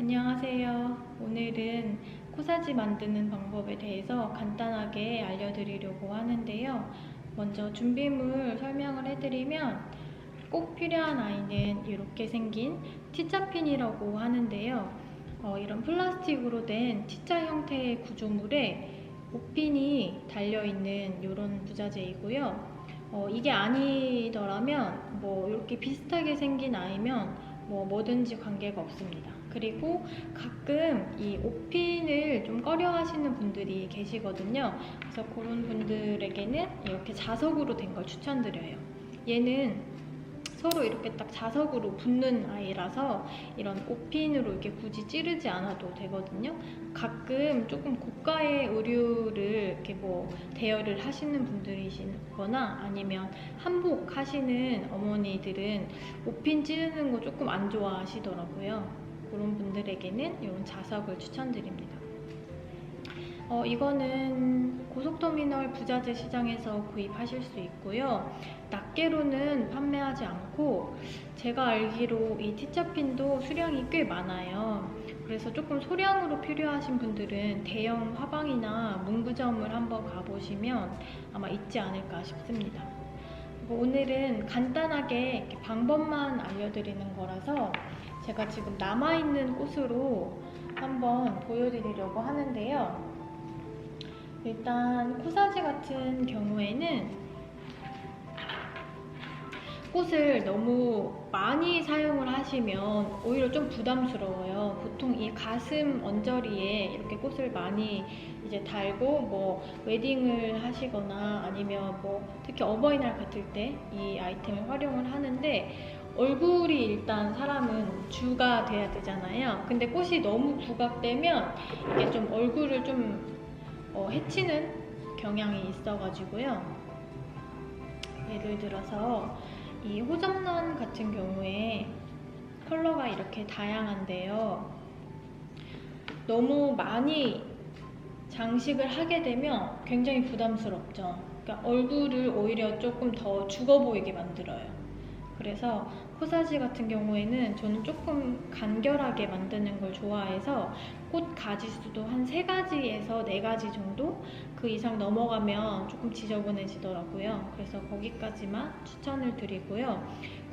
안녕하세요. 오늘은 코사지 만드는 방법에 대해서 간단하게 알려드리려고 하는데요. 먼저 준비물 설명을 해드리면 꼭 필요한 아이는 이렇게 생긴 T자핀이라고 하는데요. 이런 플라스틱으로 된 T자 형태의 구조물에 옷핀이 달려있는 이런 부자재이고요. 이게 아니더라면 이렇게 비슷하게 생긴 아이면 뭐든지 관계가 없습니다. 그리고 가끔 이 옷핀을 좀 꺼려 하시는 분들이 계시거든요. 그래서 그런 분들에게는 이렇게 자석으로 된 걸 추천드려요. 얘는 서로 이렇게 딱 자석으로 붙는 아이라서 이런 옷핀으로 이렇게 굳이 찌르지 않아도 되거든요. 가끔 조금 고가의 의류를 이렇게 대여를 하시는 분들이시거나 아니면 한복 하시는 어머니들은 옷핀 찌르는 거 조금 안 좋아하시더라고요. 그런 분들에게는 이런 자석을 추천드립니다. 이거는 고속터미널 부자재 시장에서 구입하실 수 있고요. 낱개로는 판매하지 않고 제가 알기로 이 T자핀도 수량이 꽤 많아요. 그래서 조금 소량으로 필요하신 분들은 대형 화방이나 문구점을 한번 가보시면 아마 있지 않을까 싶습니다. 오늘은 간단하게 이렇게 방법만 알려드리는 거라서 제가 지금 남아있는 꽃으로 한번 보여드리려고 하는데요. 일단 코사지 같은 경우에는 꽃을 너무 많이 사용을 하시면 오히려 좀 부담스러워요. 보통 이 가슴 언저리에 이렇게 꽃을 많이 이제 달고 웨딩을 하시거나 아니면 특히 어버이날 같을 때 이 아이템을 활용을 하는데 얼굴이 일단 사람은 주가 돼야 되잖아요. 근데 꽃이 너무 부각되면 이게 좀 얼굴을 좀 해치는 경향이 있어가지고요. 예를 들어서 이 호접란 같은 경우에 컬러가 이렇게 다양한데요. 너무 많이 장식을 하게 되면 굉장히 부담스럽죠. 그러니까 얼굴을 오히려 조금 더 죽어 보이게 만들어요. 그래서 코사지 같은 경우에는 저는 조금 간결하게 만드는 걸 좋아해서 꽃 가지수도 한 3가지에서 4가지 정도? 그 이상 넘어가면 조금 지저분해지더라고요. 그래서 거기까지만 추천을 드리고요.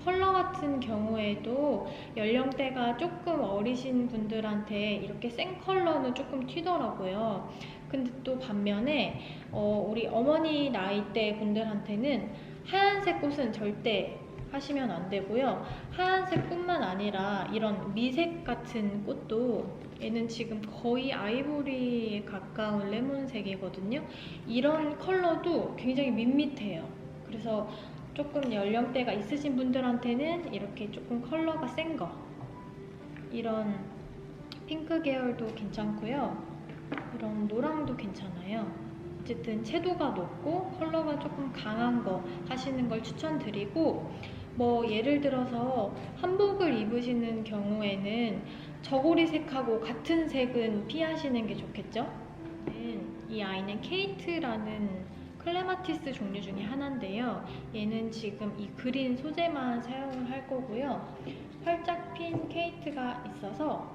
컬러 같은 경우에도 연령대가 조금 어리신 분들한테 이렇게 생 컬러는 조금 튀더라고요. 근데 또 반면에 우리 어머니 나이대 분들한테는 하얀색 꽃은 절대 하시면 안 되고요. 하얀색 뿐만 아니라 이런 미색 같은 꽃도 얘는 지금 거의 아이보리에 가까운 레몬색이거든요. 이런 컬러도 굉장히 밋밋해요. 그래서 조금 연령대가 있으신 분들한테는 이렇게 조금 컬러가 센 거, 이런 핑크 계열도 괜찮고요. 이런 노랑도 괜찮아요. 어쨌든 채도가 높고 컬러가 조금 강한 거 하시는 걸 추천드리고, 예를 들어서 한복을 입으시는 경우에는 저고리색하고 같은 색은 피하시는 게 좋겠죠? 이 아이는 케이트라는 클레마티스 종류 중에 하나인데요. 얘는 지금 이 그린 소재만 사용을 할 거고요. 활짝 핀 케이트가 있어서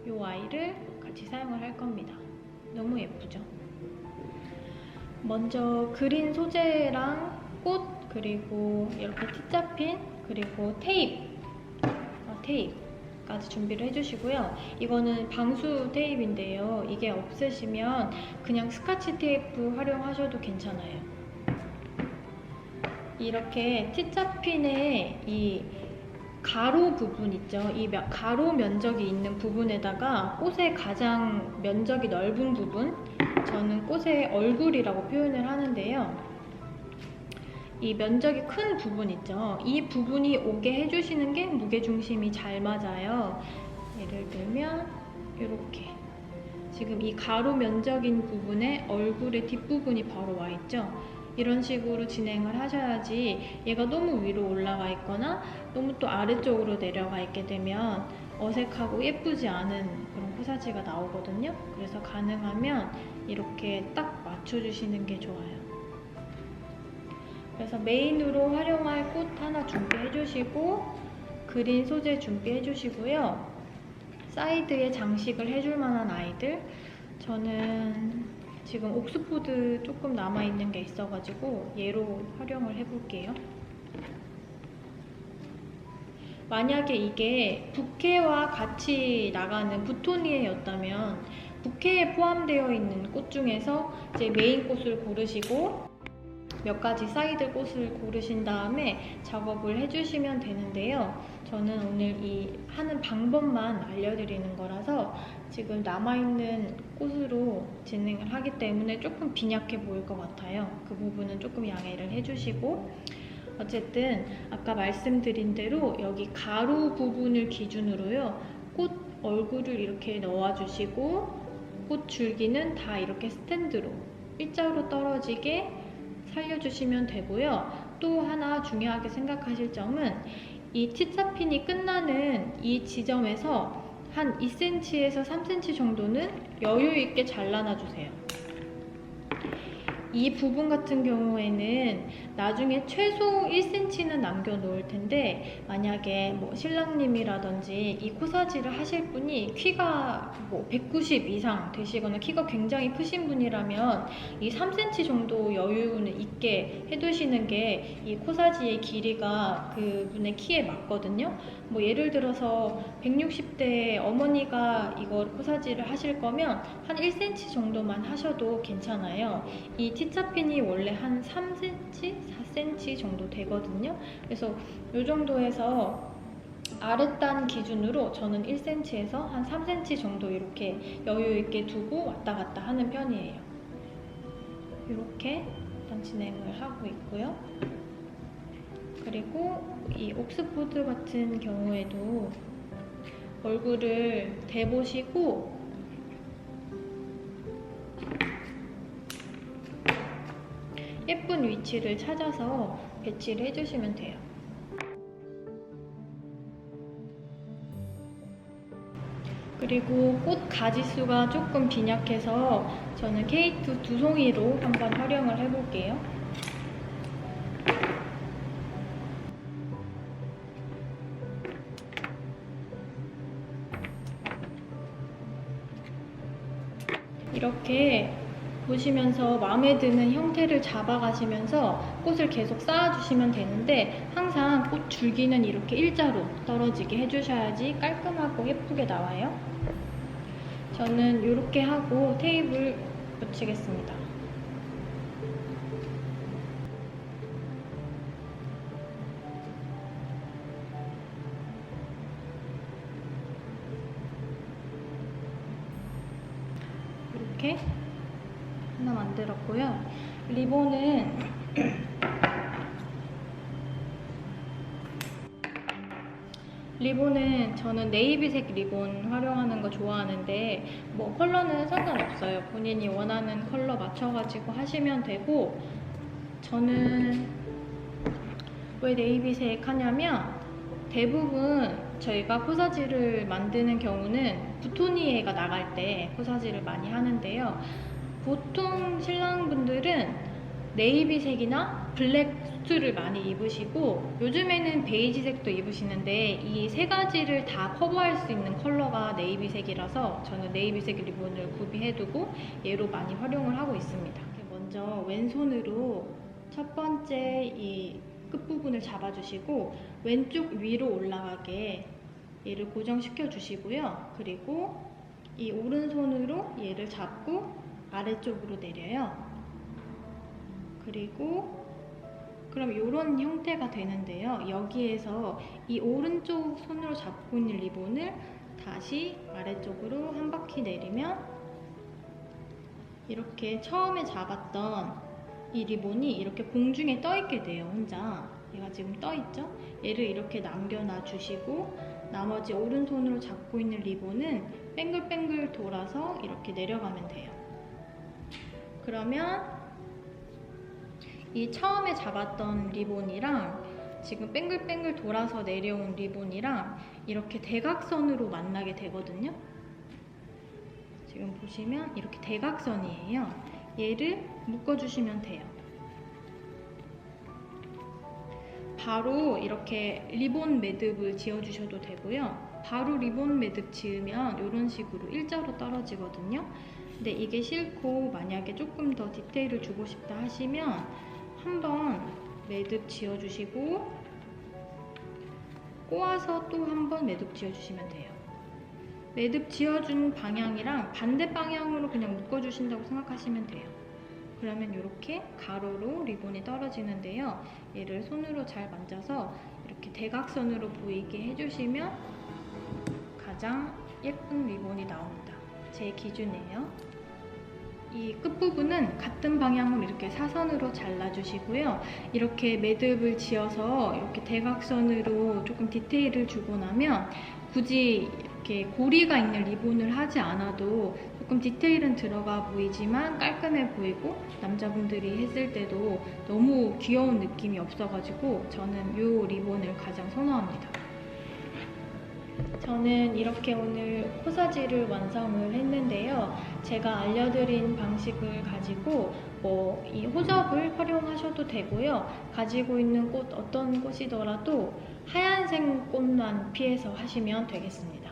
이 아이를 같이 사용을 할 겁니다. 너무 예쁘죠? 먼저 그린 소재랑 꽃, 그리고 이렇게 T자핀, 그리고 테이프까지 준비를 해주시고요. 이거는 방수 테이프인데요. 이게 없으시면 그냥 스카치 테이프 활용하셔도 괜찮아요. 이렇게 T자핀의 이 가로 부분 있죠. 이 가로 면적이 있는 부분에다가 꽃의 가장 면적이 넓은 부분, 저는 꽃의 얼굴이라고 표현을 하는데요. 이 면적이 큰 부분 있죠. 이 부분이 오게 해주시는 게 무게중심이 잘 맞아요. 예를 들면 이렇게 지금 이 가로 면적인 부분에 얼굴의 뒷부분이 바로 와 있죠. 이런 식으로 진행을 하셔야지 얘가 너무 위로 올라가 있거나 너무 또 아래쪽으로 내려가 있게 되면 어색하고 예쁘지 않은 그런 코사지가 나오거든요. 그래서 가능하면 이렇게 딱 맞춰주시는 게 좋아요. 그래서 메인으로 활용할 꽃 하나 준비해 주시고 그린 소재 준비해 주시고요. 사이드에 장식을 해줄 만한 아이들, 저는 지금 옥스포드 조금 남아있는 게 있어가지고 얘로 활용을 해볼게요. 만약에 이게 부케와 같이 나가는 부토니에였다면 부케에 포함되어 있는 꽃 중에서 이제 메인 꽃을 고르시고 몇 가지 사이드 꽃을 고르신 다음에 작업을 해주시면 되는데요. 저는 오늘 이 하는 방법만 알려드리는 거라서 지금 남아있는 꽃으로 진행을 하기 때문에 조금 빈약해 보일 것 같아요. 그 부분은 조금 양해를 해주시고, 어쨌든 아까 말씀드린 대로 여기 가로 부분을 기준으로요, 꽃 얼굴을 이렇게 넣어주시고 꽃 줄기는 다 이렇게 스탠드로 일자로 떨어지게 살려주시면 되고요. 또 하나 중요하게 생각하실 점은 이 치차핀이 끝나는 이 지점에서 한 2cm에서 3cm 정도는 여유 있게 잘라놔주세요. 이 부분 같은 경우에는 나중에 최소 1cm는 남겨놓을 텐데, 만약에 뭐 신랑님이라든지 이 코사지를 하실 분이 키가 뭐 190 이상 되시거나 키가 굉장히 크신 분이라면 이 3cm 정도 여유는 있게 해두시는 게 이 코사지의 길이가 그분의 키에 맞거든요. 뭐 예를 들어서 160대 어머니가 이거 코사지를 하실 거면 한 1cm 정도만 하셔도 괜찮아요. 이 치차핀이 원래 한 3cm, 4cm 정도 되거든요. 그래서 이 정도에서 아랫단 기준으로 저는 1cm에서 한 3cm 정도 이렇게 여유 있게 두고 왔다 갔다 하는 편이에요. 이렇게 일단 진행을 하고 있고요. 그리고 이 옥스포드 같은 경우에도 얼굴을 대보시고 예쁜 위치를 찾아서 배치를 해주시면 돼요. 그리고 꽃 가지수가 조금 빈약해서 저는 케이트 2송이로 한번 활용을 해볼게요. 이렇게 보시면서 마음에 드는 형태를 잡아가시면서 꽃을 계속 쌓아주시면 되는데, 항상 꽃 줄기는 이렇게 일자로 떨어지게 해주셔야지 깔끔하고 예쁘게 나와요. 저는 이렇게 하고 테이프를 붙이겠습니다. 이렇게 하나 만들었고요. 리본은 저는 네이비색 리본 활용하는 거 좋아하는데 뭐 컬러는 상관없어요. 본인이 원하는 컬러 맞춰가지고 하시면 되고, 저는 왜 네이비색 하냐면 대부분 저희가 코사지를 만드는 경우는 부토니에가 나갈 때 코사지를 많이 하는데요. 보통 신랑분들은 네이비색이나 블랙 수트를 많이 입으시고 요즘에는 베이지색도 입으시는데 이 세 가지를 다 커버할 수 있는 컬러가 네이비색이라서 저는 네이비색 리본을 구비해두고 얘로 많이 활용을 하고 있습니다. 먼저 왼손으로 첫 번째 이 끝부분을 잡아주시고 왼쪽 위로 올라가게 얘를 고정시켜 주시고요. 그리고 이 오른손으로 얘를 잡고 아래쪽으로 내려요. 그리고 그럼 이런 형태가 되는데요. 여기에서 이 오른쪽 손으로 잡고 있는 리본을 다시 아래쪽으로 한 바퀴 내리면 이렇게 처음에 잡았던 이 리본이 이렇게 공중에 떠 있게 돼요. 혼자 얘가 지금 떠 있죠? 얘를 이렇게 남겨놔 주시고 나머지 오른손으로 잡고 있는 리본은 뱅글뱅글 돌아서 이렇게 내려가면 돼요. 그러면 이 처음에 잡았던 리본이랑 지금 뱅글뱅글 돌아서 내려온 리본이랑 이렇게 대각선으로 만나게 되거든요. 지금 보시면 이렇게 대각선이에요. 얘를 묶어주시면 돼요. 바로 이렇게 리본 매듭을 지어주셔도 되고요. 바로 리본 매듭 지으면 이런 식으로 일자로 떨어지거든요. 근데 이게 싫고 만약에 조금 더 디테일을 주고 싶다 하시면 한번 매듭 지어주시고 꼬아서 또 한번 매듭 지어주시면 돼요. 매듭 지어준 방향이랑 반대 방향으로 그냥 묶어주신다고 생각하시면 돼요. 그러면 이렇게 가로로 리본이 떨어지는데요. 얘를 손으로 잘 만져서 이렇게 대각선으로 보이게 해주시면 가장 예쁜 리본이 나옵니다. 제 기준이에요. 이 끝부분은 같은 방향으로 이렇게 사선으로 잘라주시고요. 이렇게 매듭을 지어서 이렇게 대각선으로 조금 디테일을 주고 나면 굳이 이렇게 고리가 있는 리본을 하지 않아도 조금 디테일은 들어가 보이지만 깔끔해 보이고 남자분들이 했을 때도 너무 귀여운 느낌이 없어가지고 저는 이 리본을 가장 선호합니다. 저는 이렇게 오늘 코사지를 완성을 했는데요. 제가 알려드린 방식을 가지고 이 호접을 활용하셔도 되고요. 가지고 있는 꽃 어떤 꽃이더라도 하얀색 꽃만 피해서 하시면 되겠습니다.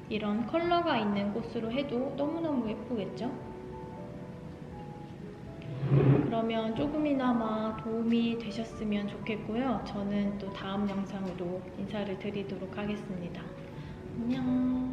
이런 컬러가 있는 꽃으로 해도 너무너무 예쁘겠죠? 그러면 조금이나마 도움이 되셨으면 좋겠고요. 저는 또 다음 영상으로 인사를 드리도록 하겠습니다. 안녕.